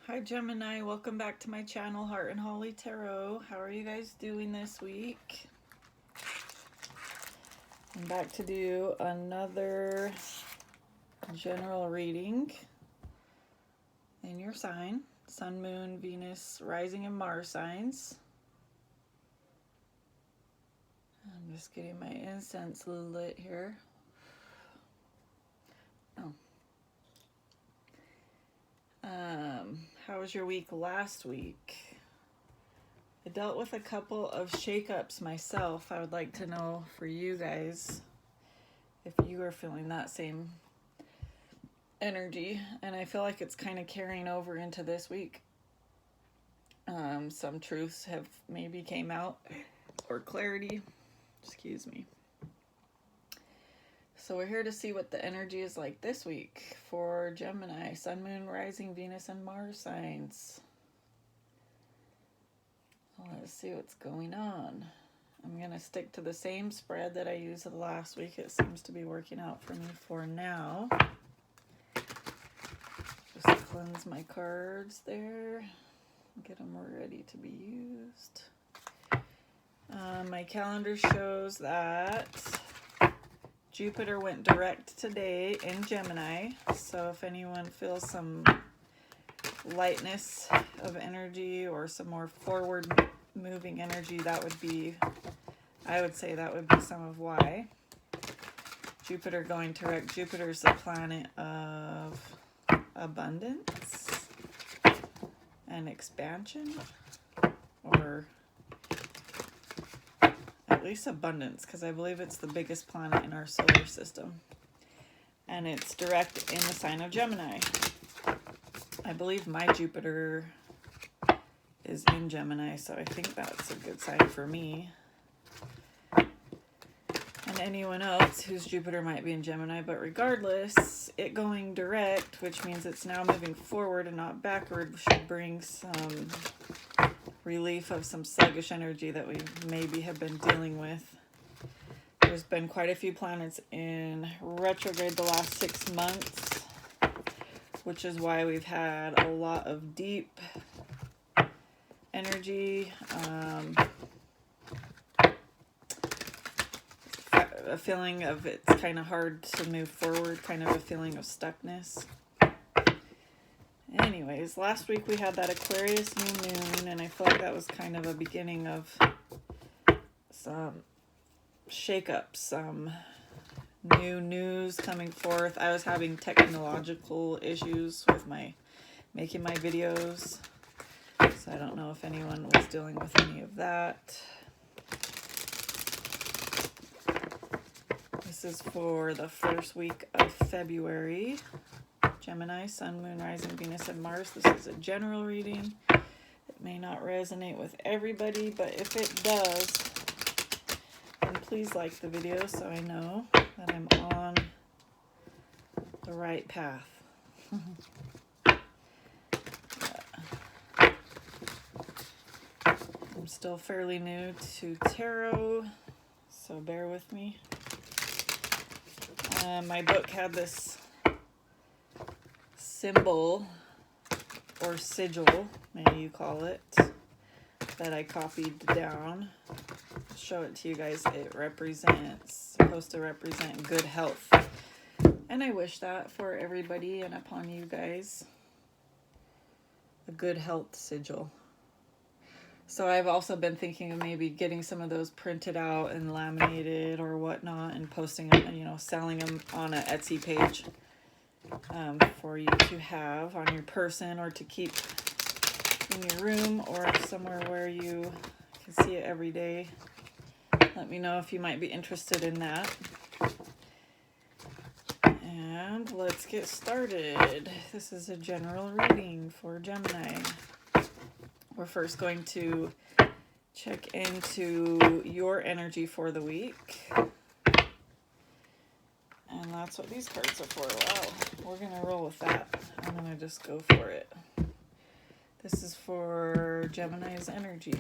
Hi Gemini, welcome back to my channel, Heart&HollyTarot. How are you guys doing this week? I'm back to do another general reading in your sign. Sun, Moon, Venus, Rising, and Mars signs. I'm just getting my incense lit here. How was your week last week? I dealt with a couple of shakeups myself. I would like to know for you guys if you are feeling that same energy, and I feel like it's kind of carrying over into this week. Some truths have maybe came out, or clarity, excuse me. So we're here to see what the energy is like this week for Gemini, Sun, Moon, Rising, Venus, and Mars signs. Let's see what's going on. I'm going to stick to the same spread that I used last week. It seems to be working out for me for now. Just cleanse my cards there. Get them ready to be used. My calendar shows that Jupiter went direct today in Gemini. So if anyone feels some lightness of energy or some more forward moving energy, that would be, I would say that would be some of why. Jupiter going direct. Jupiter's the planet of abundance and expansion, or at least abundance, because I believe it's the biggest planet in our solar system, and it's direct in the sign of Gemini. I believe my Jupiter is in Gemini, so I think that's a good sign for me. And anyone else whose Jupiter might be in Gemini, but regardless, it going direct, which means it's now moving forward and not backward, should bring some relief of some sluggish energy that we maybe have been dealing with. There's been quite a few planets in retrograde the last 6 months, which is why we've had a lot of deep energy, a feeling of it's kind of hard to move forward, kind of a feeling of stuckness. Anyways, last week we had that Aquarius new moon, and I feel like that was kind of a beginning of some shakeups, some new news coming forth. I was having technological issues with making my videos, so I don't know if anyone was dealing with any of that. This is for the first week of February. Gemini, Sun, Moon, Rising, Venus, and Mars. This is a general reading. It may not resonate with everybody, but if it does, then please like the video so I know that I'm on the right path. I'm still fairly new to tarot, so bear with me. My book had this symbol or sigil, maybe you call it, that I copied down. I'll show it to you guys. It supposed to represent good health, and I wish that for everybody and upon you guys, a good health sigil. So I've also been thinking of maybe getting some of those printed out and laminated or whatnot, and posting them, selling them on an Etsy page for you to have on your person or to keep in your room or somewhere where you can see it every day. Let me know if you might be interested in that. And let's get started. This is a general reading for Gemini. We're first going to check into your energy for the week. And that's what these cards are for. Wow, we're going to roll with that. I'm going to just go for it. This is for Gemini's energy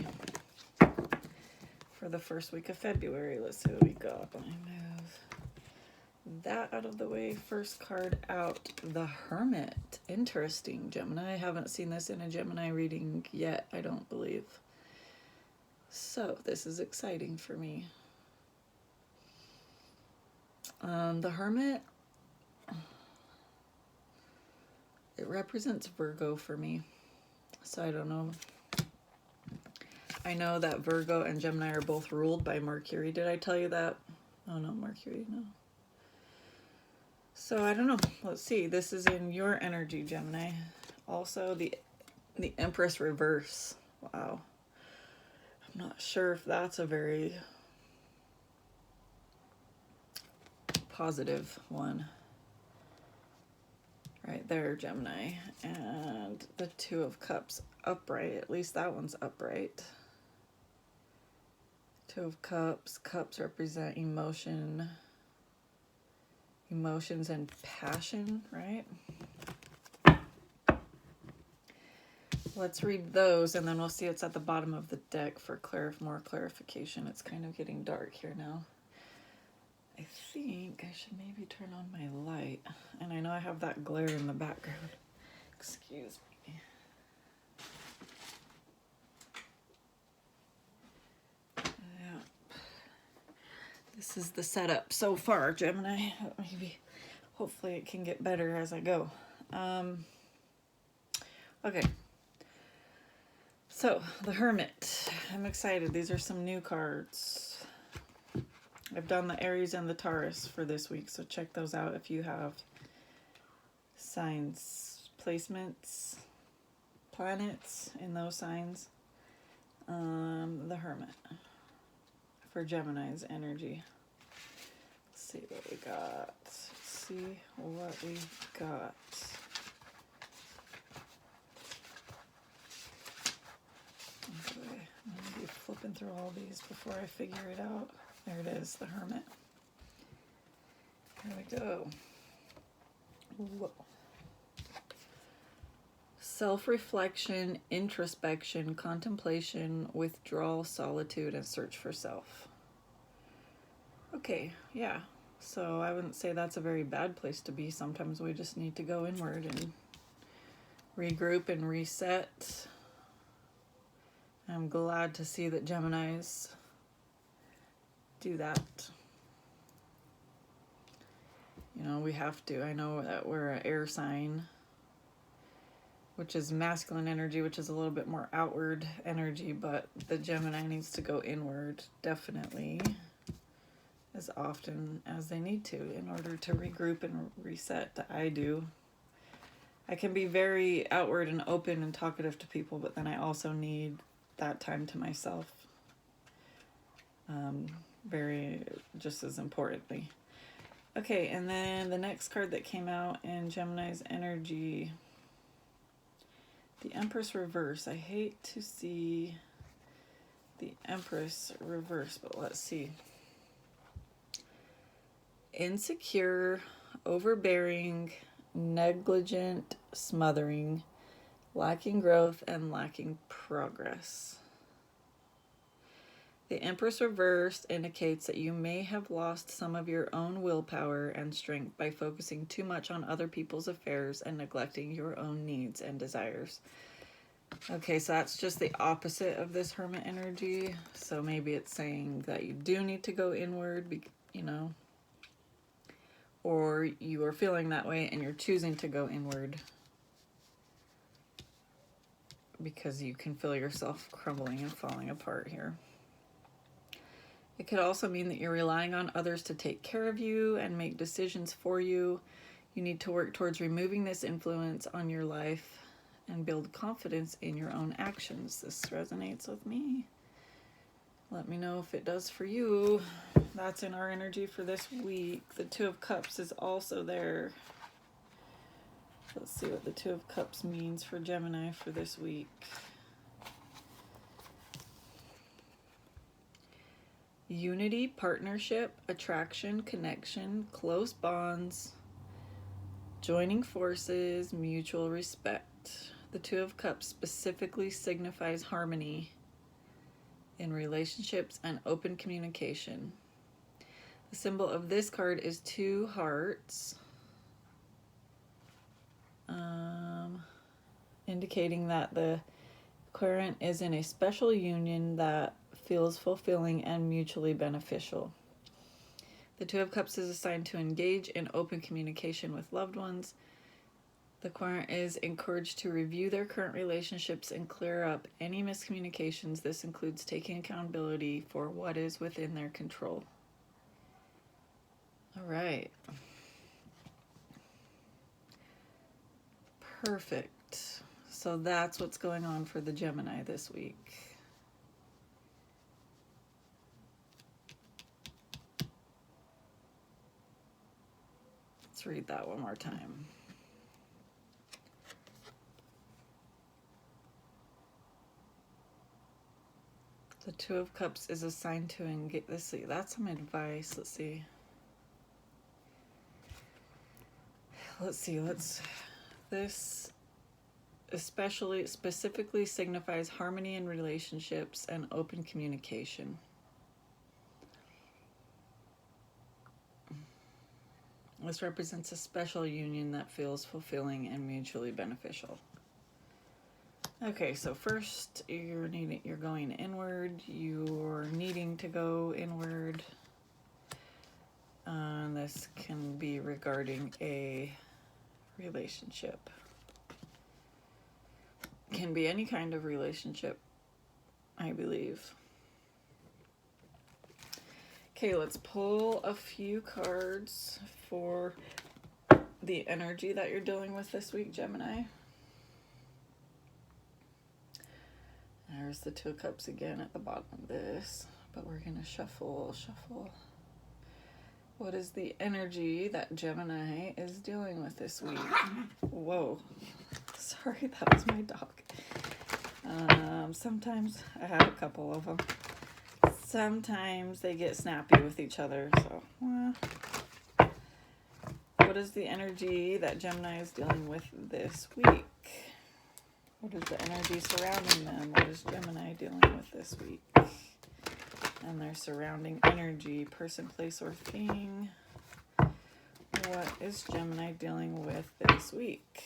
for the first week of February. Let's see what we got. Let me move that out of the way, first card out, the Hermit. Interesting, Gemini. I haven't seen this in a Gemini reading yet, I don't believe. So this is exciting for me. The Hermit, it represents Virgo for me. So I don't know. I know that Virgo and Gemini are both ruled by Mercury. Did I tell you that? Oh no, Mercury, no. So I don't know. Let's see. This is in your energy, Gemini. Also the Empress reverse. Wow. I'm not sure if that's a very positive one. Right there, Gemini. And the Two of Cups upright. At least that one's upright. Two of Cups. Cups represent emotions and passion, right? Let's read those and then we'll see what's at the bottom of the deck for more clarification. It's kind of getting dark here now. I think I should maybe turn on my light. And I know I have that glare in the background. Excuse me. Yeah. This is the setup so far, Gemini. Hopefully it can get better as I go. Okay. So, the Hermit. I'm excited. These are some new cards. I've done the Aries and the Taurus for this week, so check those out if you have signs, placements, planets in those signs. The Hermit for Gemini's energy. Let's see what we got. Okay, I'm going to be flipping through all these before I figure it out. There it is, the Hermit. Here we go. Whoa. Self-reflection, introspection, contemplation, withdrawal, solitude, and search for self. Okay, yeah. So I wouldn't say that's a very bad place to be. Sometimes we just need to go inward and regroup and reset. I'm glad to see that Geminis do that. You know, we have to. I know that we're an air sign, which is masculine energy, which is a little bit more outward energy, but the Gemini needs to go inward, definitely, as often as they need to in order to regroup and reset. I do. I can be very outward and open and talkative to people, but then I also need that time to myself. Very, just as importantly. Okay, and then the next card that came out in Gemini's energy, the Empress reverse. I hate to see the Empress reverse, but let's see. Insecure, overbearing, negligent, smothering, lacking growth, and lacking progress. The Empress reversed indicates that you may have lost some of your own willpower and strength by focusing too much on other people's affairs and neglecting your own needs and desires. Okay, so that's just the opposite of this Hermit energy. So maybe it's saying that you do need to go inward, you know, or you are feeling that way and you're choosing to go inward because you can feel yourself crumbling and falling apart here. It could also mean that you're relying on others to take care of you and make decisions for you. You need to work towards removing this influence on your life and build confidence in your own actions. This resonates with me. Let me know if it does for you. That's in our energy for this week. The Two of Cups is also there. Let's see what the Two of Cups means for Gemini for this week. Unity, partnership, attraction, connection, close bonds, joining forces, mutual respect. The Two of Cups specifically signifies harmony in relationships and open communication. The symbol of this card is 2 hearts, indicating that the Aquarian is in a special union that feels fulfilling and mutually beneficial. The 2 of Cups is assigned to engage in open communication with loved ones. The Aquarian is encouraged to review their current relationships and clear up any miscommunications. This includes taking accountability for what is within their control. All right. Perfect. So that's what's going on for the Gemini this week. Let's read that one more time. The 2 of Cups is assigned to engage. Let's see. That's some advice. Let's see. This specifically signifies harmony in relationships and open communication. This represents a special union that feels fulfilling and mutually beneficial. Okay, so first you're going inward. You're needing to go inward. This can be regarding a relationship. Can be any kind of relationship, I believe. Okay, let's pull a few cards for the energy that you're dealing with this week, Gemini. There's the 2 of Cups again at the bottom of this, but we're going to shuffle. What is the energy that Gemini is dealing with this week? Whoa. Sorry, that was my dog. Sometimes I have a couple of them. Sometimes they get snappy with each other. So, what is the energy that Gemini is dealing with this week? What is the energy surrounding them? What is Gemini dealing with this week? And their surrounding energy, person, place, or thing. What is Gemini dealing with this week?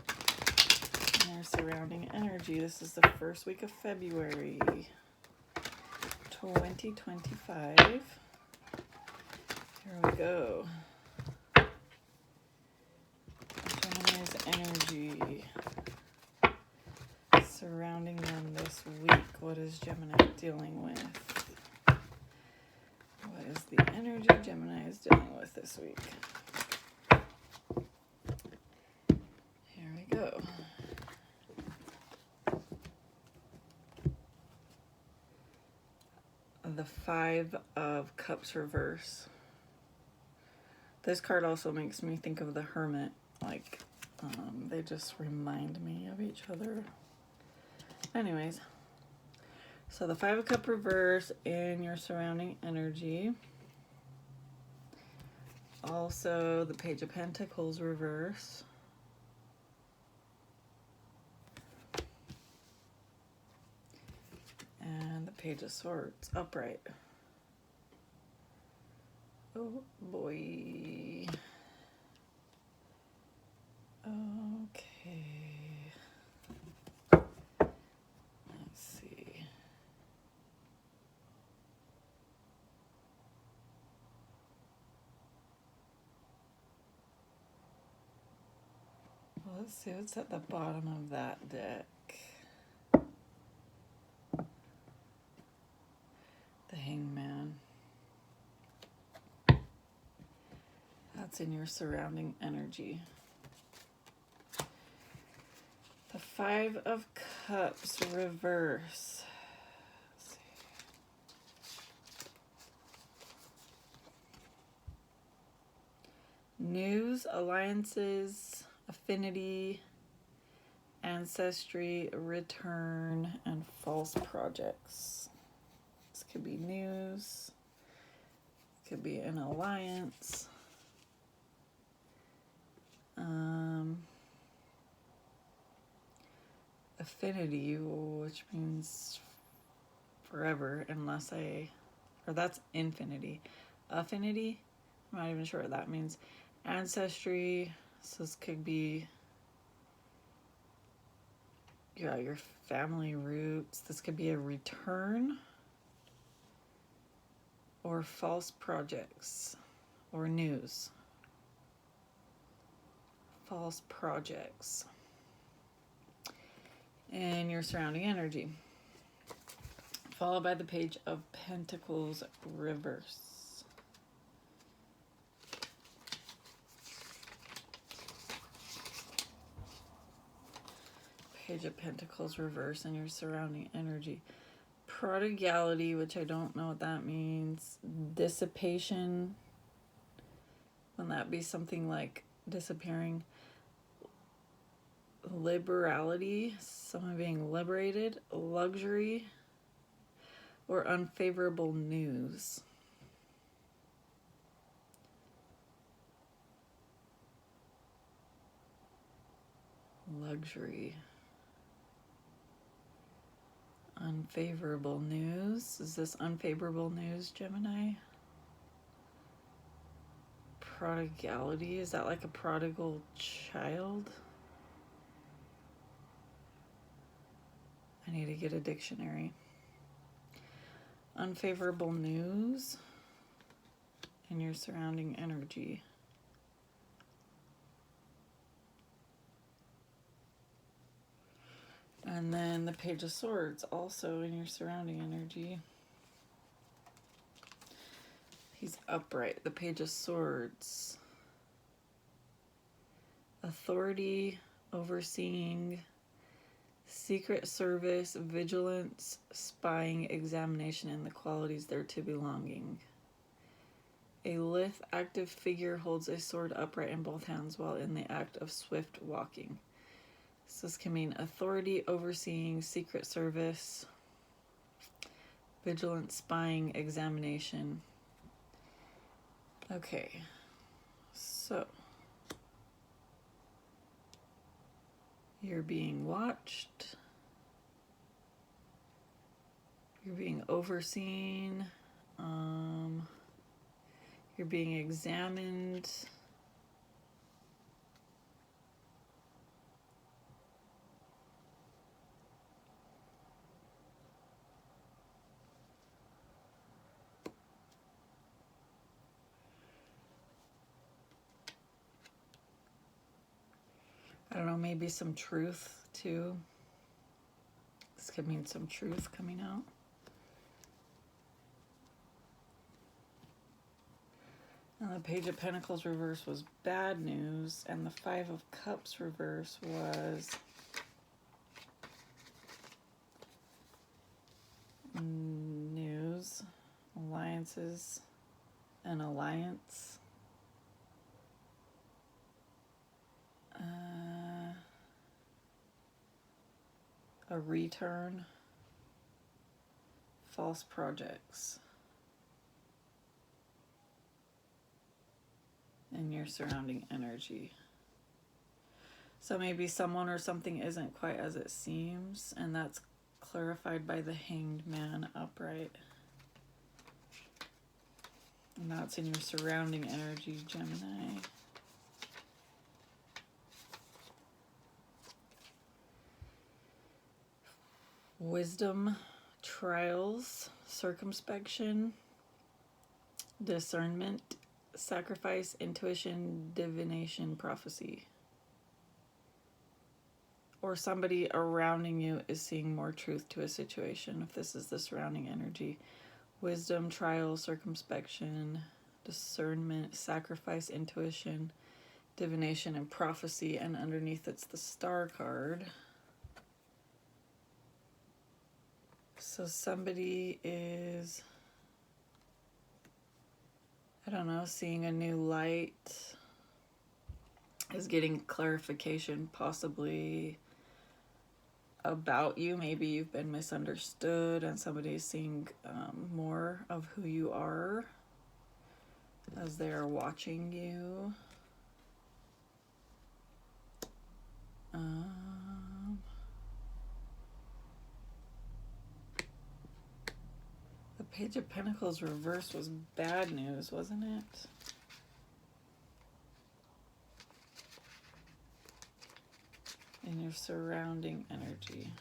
And their surrounding energy. This is the first week of February 2025. Here we go. Gemini's energy surrounding them this week. What is Gemini dealing with? What is the energy Gemini is dealing with this week? Here we go. The 5 of Cups reverse. This card also makes me think of the Hermit. Like, they just remind me of each other. Anyways, so the 5 of Cups reverse in your surrounding energy. Also, the Page of Pentacles reverse. And the Page of Swords upright. Oh boy. Okay. Let's see. Well, let's see what's at the bottom of that deck. The Hangman. That's in your surrounding energy. The 5 of Cups reverse. Let's see. News, alliances, affinity, ancestry, return, and false projects. This could be news. It could be an alliance. Affinity, which means forever, or that's infinity. affinity. I'm not even sure what that means. Ancestry. So this could be, yeah, your family roots. This could be a return, or false projects, or news. False projects. And your surrounding energy. Followed by the Page of Pentacles reverse. Page of Pentacles reverse and your surrounding energy. Prodigality, which I don't know what that means. Dissipation. Wouldn't that be something like disappearing? Liberality, someone being liberated. Luxury, or unfavorable news. Luxury. Unfavorable news. Is this unfavorable news, Gemini? Prodigality. Is that like a prodigal child? I need to get a dictionary. Unfavorable news and your surrounding energy. And then the Page of Swords, also in your surrounding energy. He's upright. The Page of Swords. Authority, overseeing, secret service, vigilance, spying, examination, and the qualities thereto belonging. A lithe, active figure holds a sword upright in both hands while in the act of swift walking. So this can mean authority, overseeing, secret service, vigilance, spying, examination. Okay, so you're being watched, you're being overseen, you're being examined. I don't know, maybe some truth too. This could mean some truth coming out. And the Page of Pentacles reverse was bad news, and the Five of Cups reverse was news, alliances, an alliance. A return, false projects, and your surrounding energy. So maybe someone or something isn't quite as it seems, and that's clarified by the Hanged Man upright. And that's in your surrounding energy, Gemini. Wisdom, trials, circumspection, discernment, sacrifice, intuition, divination, prophecy. Or somebody around you is seeing more truth to a situation, if this is the surrounding energy. Wisdom, trial, circumspection, discernment, sacrifice, intuition, divination, and prophecy. And underneath it's the Star card. So somebody is, I don't know, seeing a new light, is getting clarification possibly about you. Maybe you've been misunderstood and somebody's seeing more of who you are as they are watching you. The Page of Pentacles reverse was bad news, wasn't it? In your surrounding energy.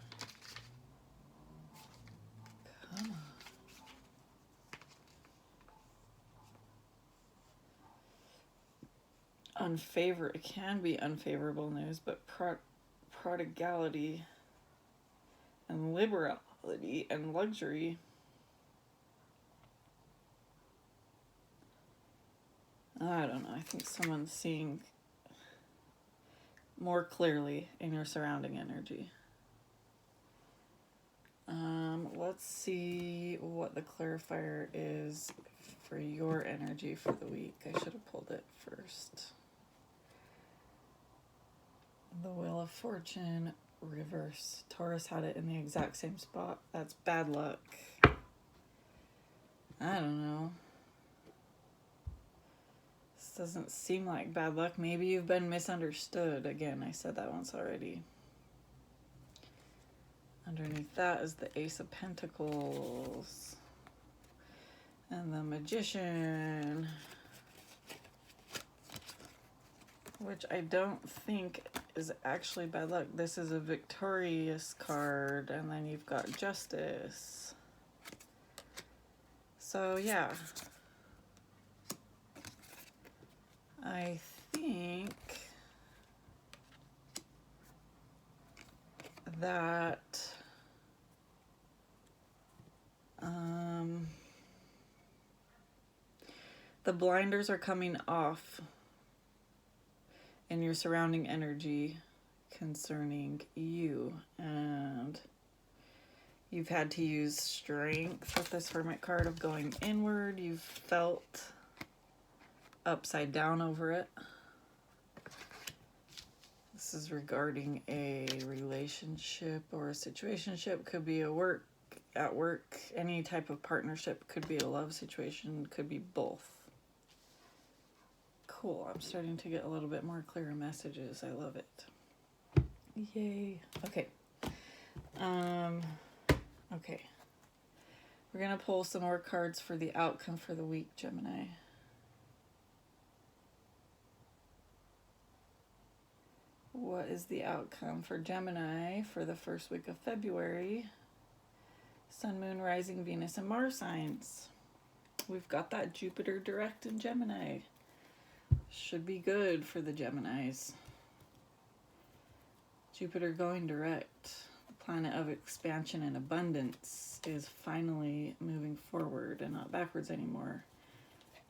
Come on. It can be unfavorable news, but prodigality and liberality and luxury. I don't know. I think someone's seeing more clearly in your surrounding energy. Let's see what the clarifier is for your energy for the week. I should have pulled it first. The Wheel of Fortune reverse. Taurus had it in the exact same spot. That's bad luck. I don't know. This doesn't seem like bad luck. Maybe you've been misunderstood. Again, I said that once already. Underneath that is the Ace of Pentacles and the Magician, which I don't think is actually bad luck. This is a victorious card, and then you've got Justice. So yeah, I think that the blinders are coming off in your surrounding energy concerning you, and you've had to use strength with this Hermit card of going inward. You've felt upside down over it. This is regarding a relationship or a situationship. Could be at work, any type of partnership. Could be a love situation, could be both. Cool, I'm starting to get a little bit more clearer messages. I love it. Yay. Okay. Okay. We're gonna pull some more cards for the outcome for the week, Gemini. What is the outcome for Gemini for the first week of February? Sun, Moon, Rising, Venus, and Mars signs. We've got that Jupiter direct in Gemini. Should be good for the Geminis. Jupiter going direct, the planet of expansion and abundance, is finally moving forward and not backwards anymore.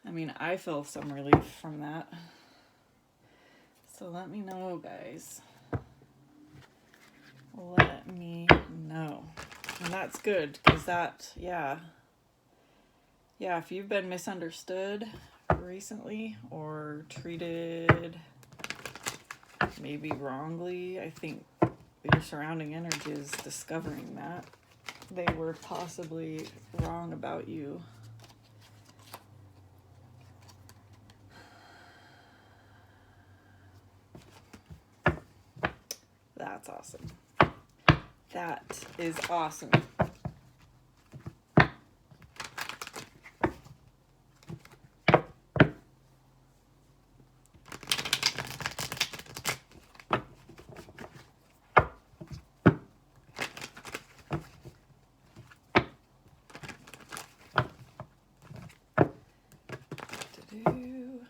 I mean, I feel some relief from that. So let me know, guys. Let me know. And that's good, because that, yeah, if you've been misunderstood recently or treated maybe wrongly, I think your surrounding energy is discovering that they were possibly wrong about you. That's awesome. That is awesome.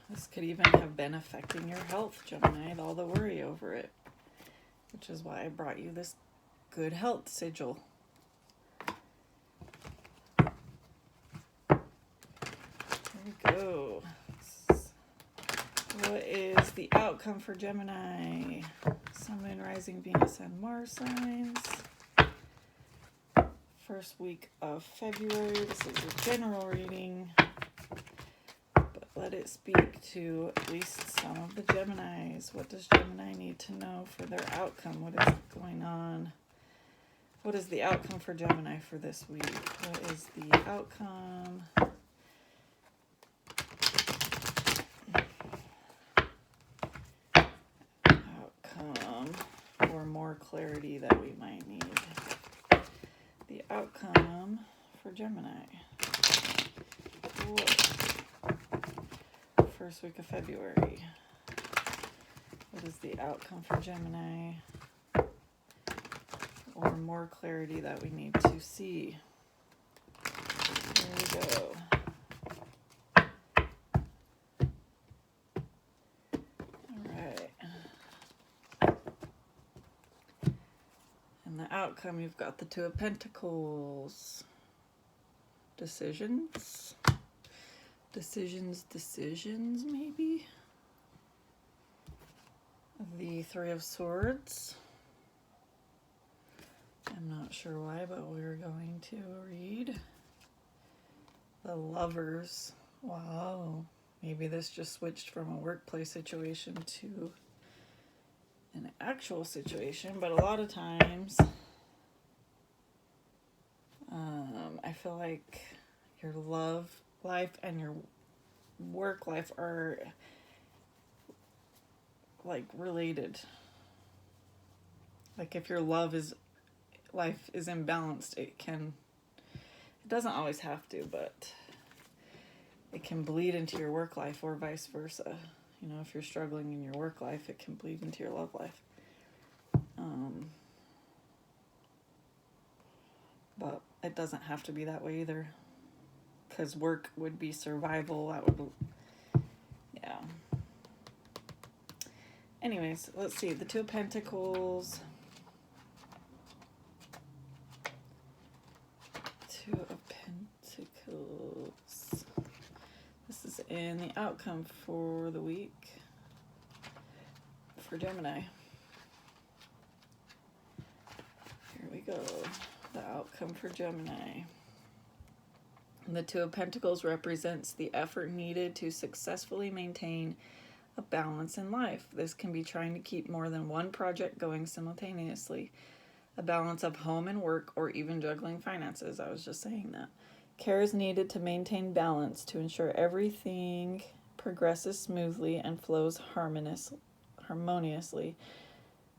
This could even have been affecting your health, Gemini, all the worry over it, which is why I brought you this good health sigil. There we go. What is the outcome for Gemini? Sun, Moon, Rising, Venus, and Mars signs. First week of February. This is a general reading, but let it speak to at least some of the Geminis. What does Gemini need to know for their outcome? What is going on? What is the outcome for Gemini for this week? What is the outcome? Or more clarity that we might need. The outcome for Gemini. First week of February. What is the outcome for Gemini? Or more clarity that we need to see. Here we go. Outcome, you've got the Two of Pentacles. Decisions, maybe. The Three of Swords. I'm not sure why, but we're going to read the Lovers. Wow, maybe this just switched from a workplace situation to an actual situation, but a lot of times I feel like your love life and your work life are like related. Like if your life is imbalanced, it doesn't always have to, but it can bleed into your work life or vice versa. You know, if you're struggling in your work life, it can bleed into your love life. But it doesn't have to be that way either. Because work would be survival. That would, yeah. Anyways, let's see. The Two of Pentacles. Two of Pentacles. This is in the outcome for the week for Gemini. Here we go. The outcome for Gemini. The Two of Pentacles represents the effort needed to successfully maintain a balance in life. This can be trying to keep more than one project going simultaneously, a balance of home and work, or even juggling finances. I was just saying that. Care is needed to maintain balance to ensure everything progresses smoothly and flows harmoniously.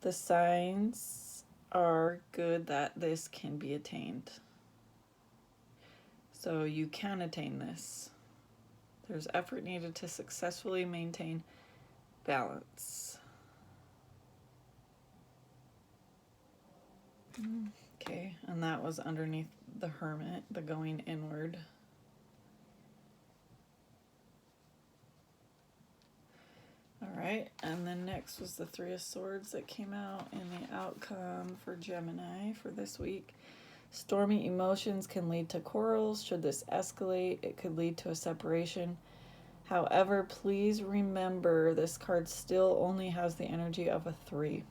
The signs are good that this can be attained. So you can attain this. There's effort needed to successfully maintain balance. Okay, and that was underneath the Hermit, the going inward. All right, and then next was the Three of Swords that came out in the outcome for Gemini for this week. Stormy emotions can lead to quarrels. Should this escalate, it could lead to a separation. However, please remember this card still only has the energy of a 3.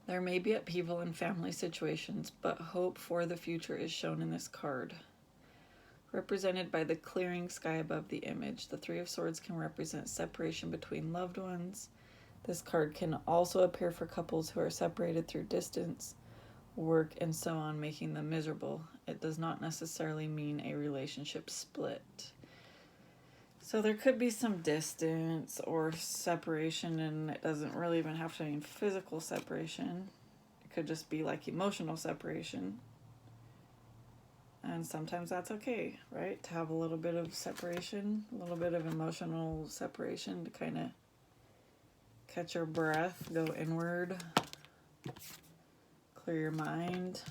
There may be upheaval in family situations, but hope for the future is shown in this card. Represented by the clearing sky above the image, the Three of Swords can represent separation between loved ones. This card can also appear for couples who are separated through distance, work, and so on, making them miserable. It does not necessarily mean a relationship split. So there could be some distance or separation, and it doesn't really even have to mean physical separation. It could just be like emotional separation. And sometimes that's okay, right? To have a little bit of separation, a little bit of emotional separation to kind of catch your breath, go inward, clear your mind,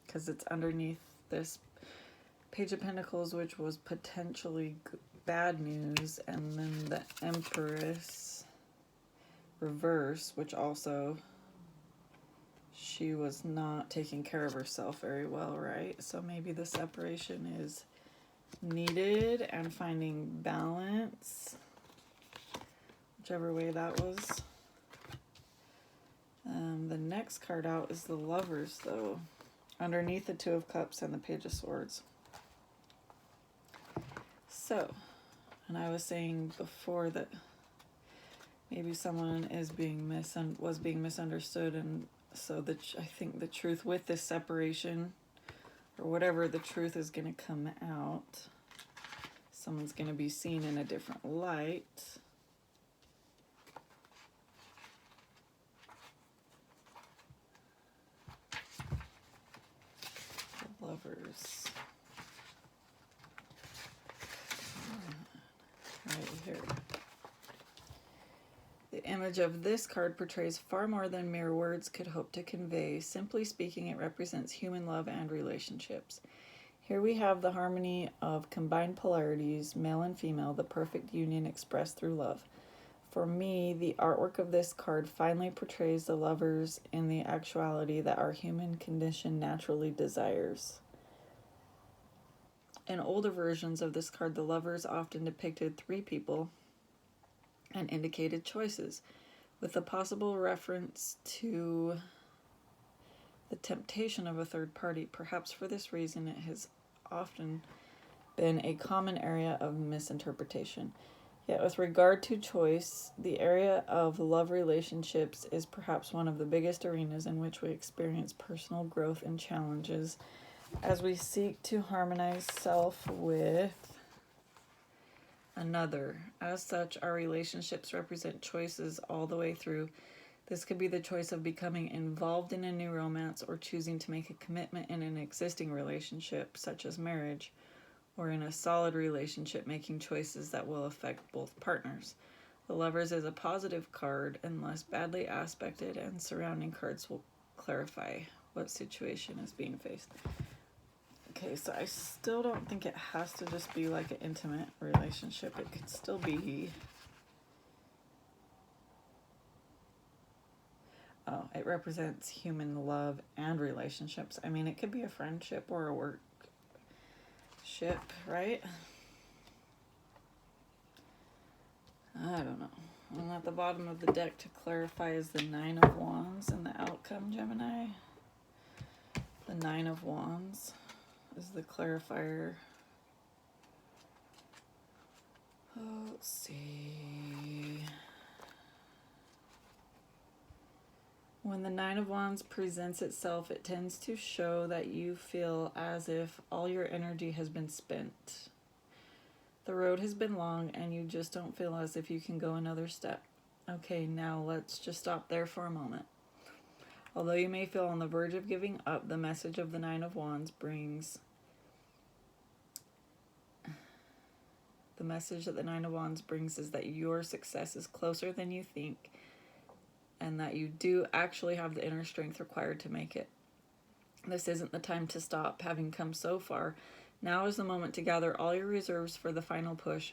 because it's underneath this Page of Pentacles, which was potentially bad news, and then the Empress reverse, which also she was not taking care of herself very well, right? So maybe the separation is needed and finding balance, whichever way that was. The next card out is the Lovers, though, underneath the Two of Cups and the Page of Swords. So, and I was saying before that maybe someone was being misunderstood, and so I think the truth with this separation, or whatever the truth is going to come out, someone's going to be seen in a different light. The Lovers. right here. The image of this card portrays far more than mere words could hope to convey. Simply speaking, it represents human love and relationships. Here we have the harmony of combined polarities, male and female, the perfect union expressed through love. For me, the artwork of this card finally portrays the lovers in the actuality that our human condition naturally desires. In older versions of this card, the lovers often depicted three people and indicated choices, with a possible reference to the temptation of a third party. Perhaps for this reason, it has often been a common area of misinterpretation. Yet with regard to choice, the area of love relationships is perhaps one of the biggest arenas in which we experience personal growth and challenges as we seek to harmonize self with another. As such, our relationships represent choices all the way through. This could be the choice of becoming involved in a new romance or choosing to make a commitment in an existing relationship, such as marriage, or in a solid relationship, making choices that will affect both partners. The Lovers is a positive card unless badly aspected, and surrounding cards will clarify what situation is being faced. Okay, so I still don't think it has to just be like an intimate relationship. It could still be... Oh, it represents human love and relationships. I mean, it could be a friendship or a work ship, right? I don't know. And at the bottom of the deck to clarify is the Nine of Wands and the outcome, Gemini. The Nine of Wands is the clarifier. Oh, let's see. When the Nine of Wands presents itself, it tends to show that you feel as if all your energy has been spent. The road has been long and you just don't feel as if you can go another step. Okay, now let's just stop there for a moment. Although you may feel on the verge of giving up, the message of the Nine of Wands brings... The message that the Nine of Wands brings is that your success is closer than you think, and that you do actually have the inner strength required to make it. This isn't the time to stop, having come so far. Now is the moment to gather all your reserves for the final push.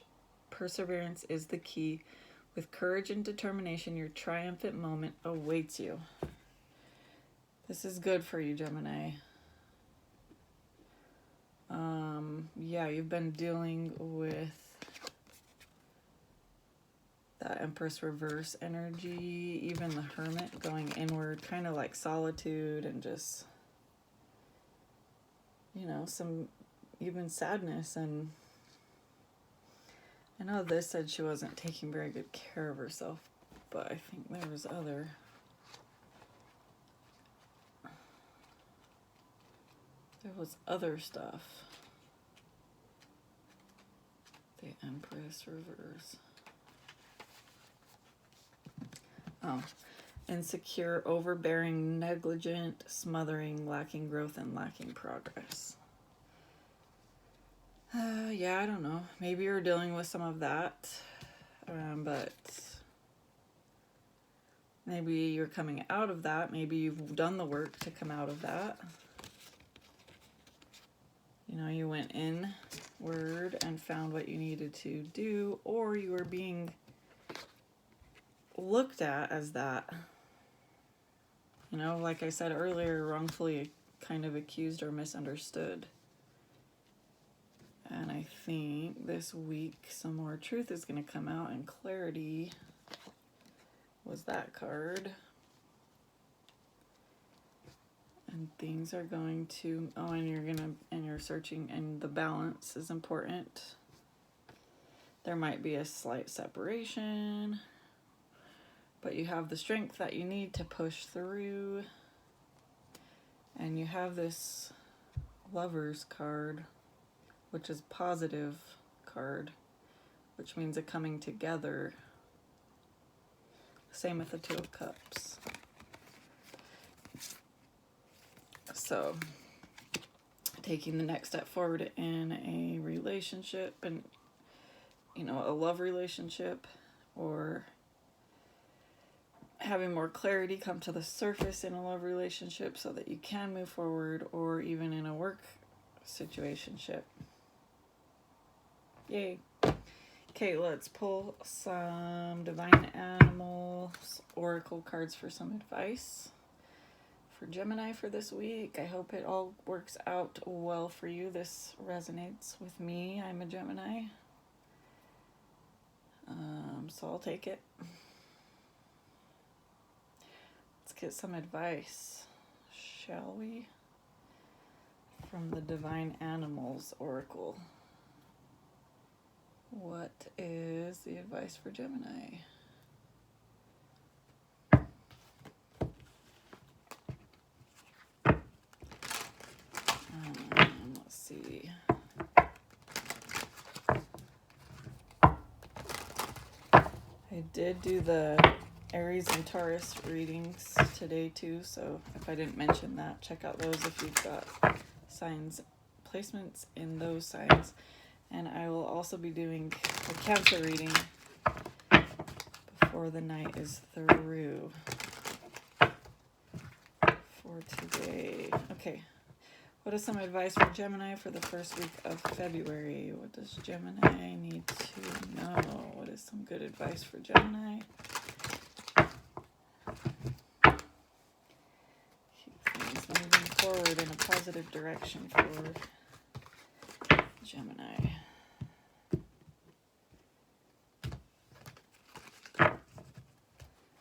Perseverance is the key. With courage and determination, your triumphant moment awaits you. This is good for you, Gemini. Yeah, you've been dealing with that Empress reverse energy, even the Hermit going inward, kind of like solitude and just, you know, some even sadness. And I know this said she wasn't taking very good care of herself, but I think there was other stuff. The Empress reverse. Oh, insecure, overbearing, negligent, smothering, lacking growth, and lacking progress. Yeah, I don't know. Maybe you're dealing with some of that, but maybe you're coming out of that. Maybe you've done the work to come out of that. You know, you went inward and found what you needed to do, or you were being looked at as that. You know, like I said earlier, wrongfully kind of accused or misunderstood. And I think this week some more truth is going to come out, and clarity was that card. And things are going to, oh, and you're searching, and the balance is important. There might be a slight separation, but you have the strength that you need to push through. And you have this Lovers card, which is positive card, which means a coming together. Same with the Two of Cups. So, taking the next step forward in a relationship and you know, a love relationship, or having more clarity come to the surface in a love relationship so that you can move forward, or even in a work situationship. Yay. Okay, let's pull some Divine Animals Oracle cards for some advice for Gemini for this week. I hope it all works out well for you. This resonates with me. I'm a Gemini. So I'll take it. Let's get some advice, shall we? From the Divine Animals Oracle. What is the advice for Gemini? Let's see. I did do the Aries and Taurus readings today too, so if I didn't mention that, check out those if you've got signs, placements in those signs. And I will also be doing a Cancer reading before the night is through for today. Okay, what is some advice for Gemini for the first week of February? What does Gemini need to know? What is some good advice for Gemini? Keep things moving forward in a positive direction for Gemini.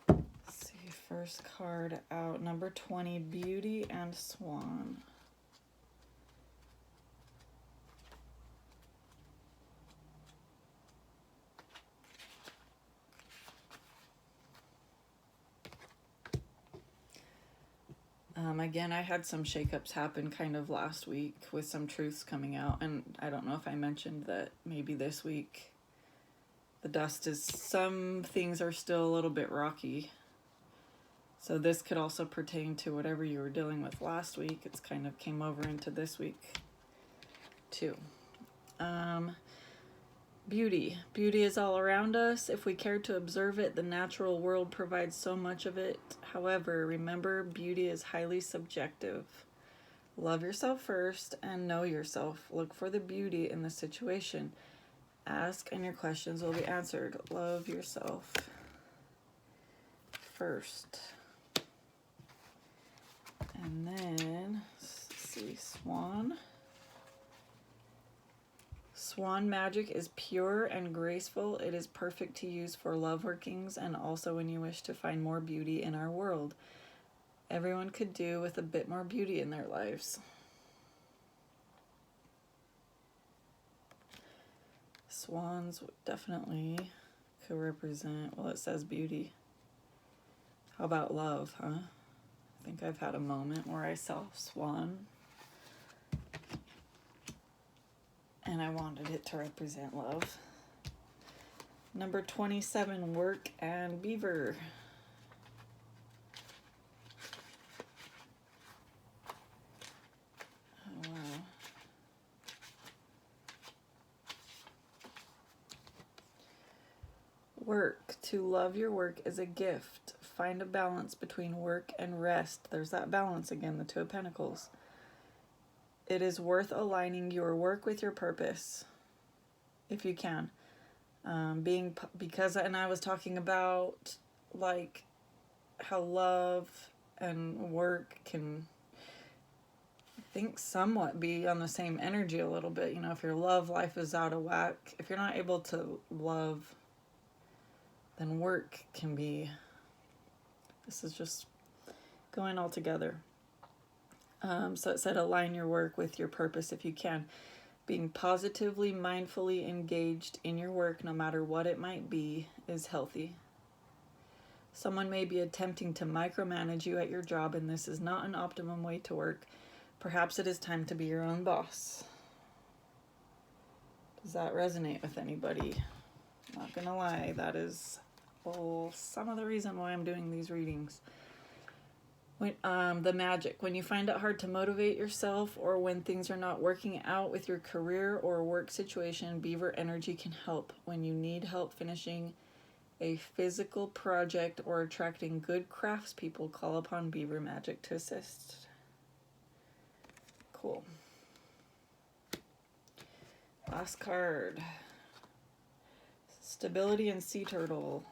Let's see, first card out, number 20, Beauty and Swan. Again, I had some shakeups happen kind of last week with some truths coming out, and I don't know if I mentioned that maybe this week the dust is, some things are still a little bit rocky. So this could also pertain to whatever you were dealing with last week. It's kind of came over into this week too. Beauty. Beauty is all around us. If we care to observe it, the natural world provides so much of it. However, remember, beauty is highly subjective. Love yourself first and know yourself. Look for the beauty in the situation. Ask and your questions will be answered. Love yourself first. And then, let's see, Swan. Swan magic is pure and graceful. It is perfect to use for love workings and also when you wish to find more beauty in our world. Everyone could do with a bit more beauty in their lives. Swans definitely could represent, well, it says beauty. How about love, huh? I think I've had a moment where I saw a swan and I wanted it to represent love. Number 27, Work and Beaver. Oh, wow. Work. To love your work is a gift. Find a balance between work and rest. There's that balance again, the Two of Pentacles. It is worth aligning your work with your purpose, if you can. Because I was talking about like how love and work can, I think, somewhat be on the same energy a little bit. You know, if your love life is out of whack, if you're not able to love, then work can be, this is just going all together. So it said align your work with your purpose if you can. Being positively, mindfully engaged in your work, no matter what it might be, is healthy. Someone may be attempting to micromanage you at your job, and this is not an optimum way to work. Perhaps it is time to be your own boss. Does that resonate with anybody? Not gonna lie, that is some of the reason why I'm doing these readings. When, the magic. When you find it hard to motivate yourself or when things are not working out with your career or work situation, Beaver energy can help. When you need help finishing a physical project or attracting good craftspeople, call upon Beaver magic to assist. Cool. Last card. Stability and Sea Turtle.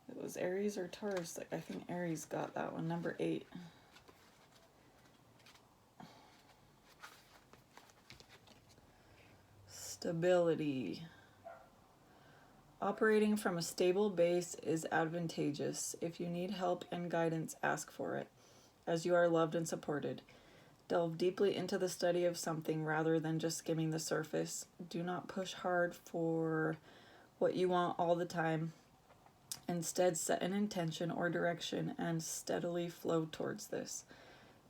It was Aries or Taurus. I think Aries got that one. Number 8. Stability. Operating from a stable base is advantageous. If you need help and guidance, ask for it, as you are loved and supported. Delve deeply into the study of something rather than just skimming the surface. Do not push hard for what you want all the time. Instead, set an intention or direction and steadily flow towards this.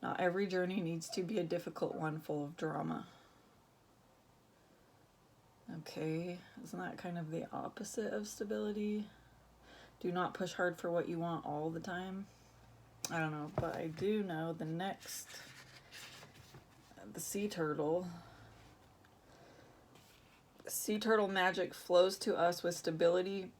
Not every journey needs to be a difficult one full of drama. Okay, isn't that kind of the opposite of stability? Do not push hard for what you want all the time. I don't know, but I do know the next, the Sea Turtle. Sea Turtle magic flows to us with stability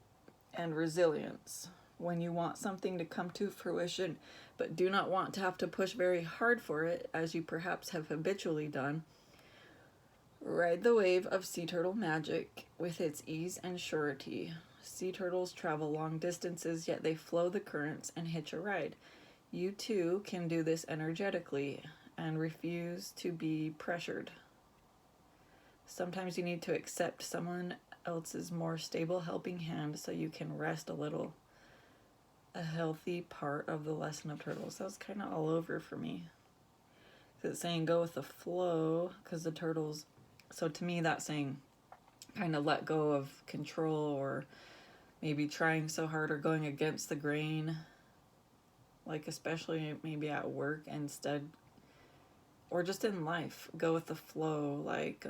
and resilience. When you want something to come to fruition, but do not want to have to push very hard for it, as you perhaps have habitually done, ride the wave of Sea Turtle magic with its ease and surety. Sea turtles travel long distances, yet they flow the currents and hitch a ride. You too can do this energetically and refuse to be pressured. Sometimes you need to accept someone else's more stable helping hand so you can rest a little. A healthy part of the lesson of turtles. That was kind of all over for me. It's saying go with the flow, because the turtles, so to me that's saying kind of let go of control, or maybe trying so hard or going against the grain, like especially maybe at work instead, or just in life, go with the flow. Like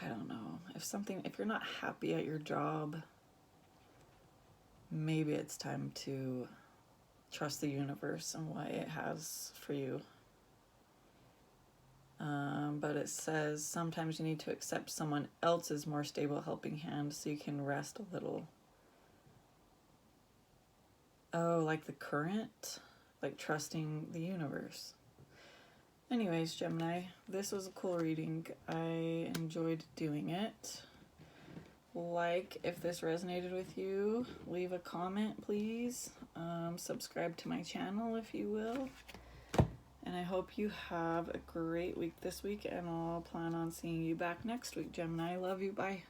I don't know, if you're not happy at your job, maybe it's time to trust the universe and what it has for you. But it says sometimes you need to accept someone else's more stable helping hand so you can rest a little. Oh, like the current? Like trusting the universe. Anyways, Gemini, this was a cool reading. I enjoyed doing it. Like if this resonated with you, leave a comment, please. Subscribe to my channel if you will. And I hope you have a great week this week, and I'll plan on seeing you back next week, Gemini. I love you. Bye.